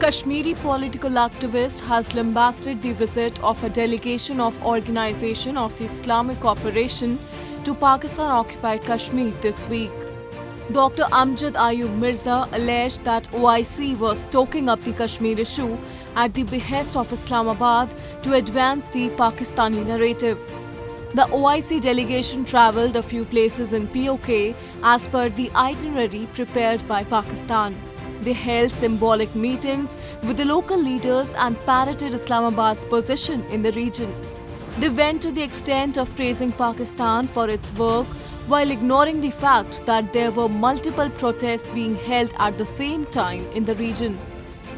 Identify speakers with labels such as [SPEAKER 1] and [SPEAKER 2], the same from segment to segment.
[SPEAKER 1] Kashmiri political activist has lambasted the visit of a delegation of Organization of the Islamic Cooperation to Pakistan-occupied Kashmir this week. Dr. Amjad Ayub Mirza alleged that OIC was stoking up the Kashmir issue at the behest of Islamabad to advance the Pakistani narrative. The OIC delegation travelled a few places in POK as per the itinerary prepared by Pakistan. They held symbolic meetings with the local leaders and parroted Islamabad's position in the region. They went to the extent of praising Pakistan for its work while ignoring the fact that there were multiple protests being held at the same time in the region.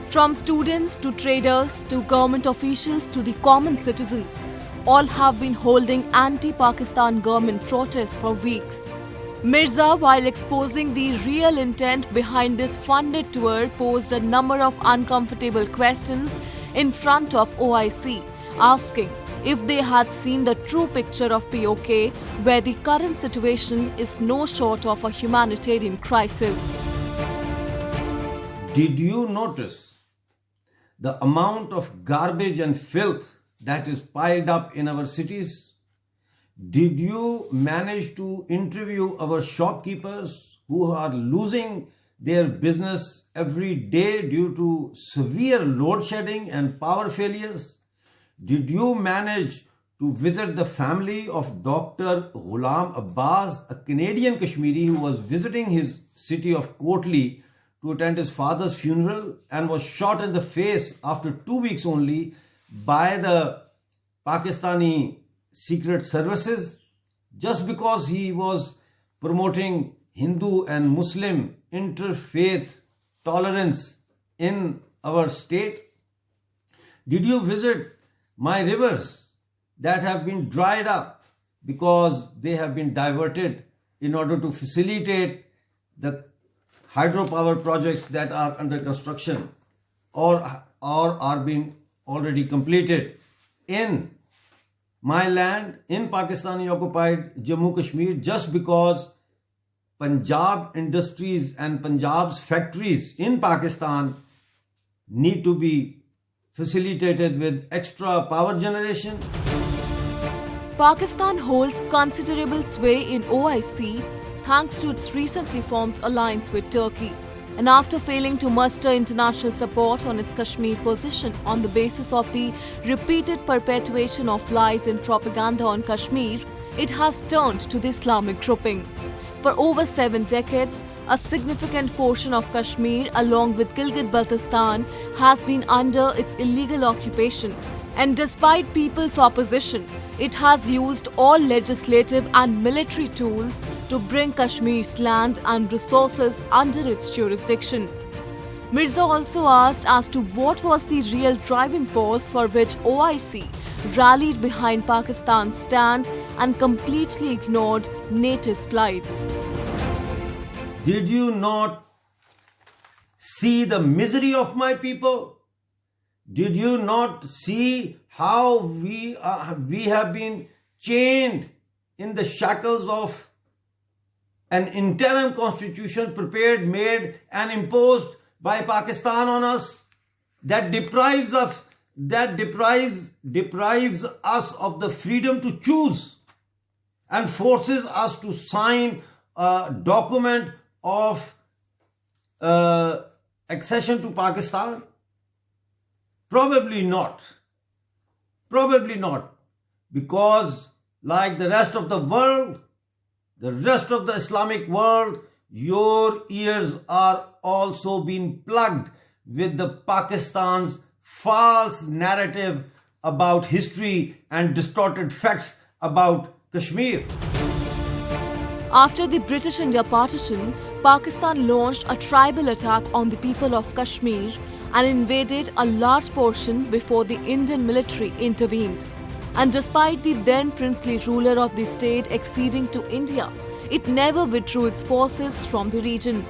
[SPEAKER 1] From students to traders to government officials to the common citizens, all have been holding anti-Pakistan government protests for weeks. Mirza, while exposing the real intent behind this funded tour, posed a number of uncomfortable questions in front of OIC, asking if they had seen the true picture of POK, where the current situation is no short of a humanitarian crisis.
[SPEAKER 2] Did you notice the amount of garbage and filth that is piled up in our cities? Did you manage to interview our shopkeepers who are losing their business every day due to severe load shedding and power failures? Did you manage to visit the family of Dr. Ghulam Abbas, a Canadian Kashmiri who was visiting his city of Kotli to attend his father's funeral and was shot in the face after 2 weeks only by the Pakistani secret services just because he was promoting Hindu and Muslim interfaith tolerance in our state? Did you visit my rivers that have been dried up because they have been diverted in order to facilitate the hydropower projects that are under construction or are being already completed in my land, in Pakistani occupied Jammu Kashmir, just because Punjab industries and Punjab's factories in Pakistan need to be facilitated with extra power generation?
[SPEAKER 1] Pakistan holds considerable sway in OIC thanks to its recently formed alliance with Turkey. And after failing to muster international support on its Kashmir position on the basis of the repeated perpetuation of lies and propaganda on Kashmir, it has turned to the Islamic grouping. For over 7 decades, a significant portion of Kashmir, along with Gilgit-Baltistan, has been under its illegal occupation. And despite people's opposition, it has used all legislative and military tools to bring Kashmir's land and resources under its jurisdiction. Mirza also asked as to what was the real driving force for which OIC rallied behind Pakistan's stand and completely ignored natives' plights.
[SPEAKER 2] Did you not see the misery of my people? Did you not see how we have been chained in the shackles of an interim constitution prepared, made and imposed by Pakistan on us that deprives us of the freedom to choose and forces us to sign a document of accession to Pakistan? Probably not. Probably not. Because like the rest of the world, the rest of the Islamic world, your ears are also being plugged with the Pakistan's false narrative about history and distorted facts about Kashmir.
[SPEAKER 1] After the British India partition, Pakistan launched a tribal attack on the people of Kashmir and invaded a large portion before the Indian military intervened. And despite the then princely ruler of the state acceding to India, it never withdrew its forces from the region.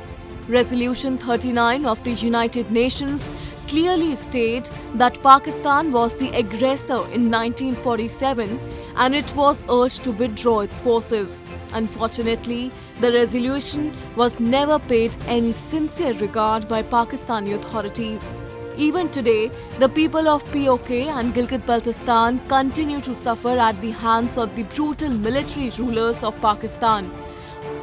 [SPEAKER 1] Resolution 39 of the United Nations clearly states that Pakistan was the aggressor in 1947 and it was urged to withdraw its forces. Unfortunately, the resolution was never paid any sincere regard by Pakistani authorities. Even today, the people of POK and Gilgit-Baltistan continue to suffer at the hands of the brutal military rulers of Pakistan.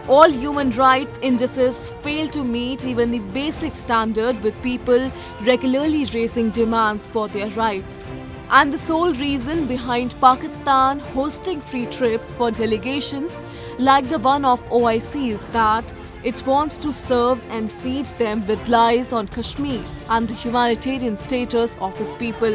[SPEAKER 1] All human rights indices fail to meet even the basic standard, with people regularly raising demands for their rights. And the sole reason behind Pakistan hosting free trips for delegations like the one of OIC is that it wants to serve and feed them with lies on Kashmir and the humanitarian status of its people.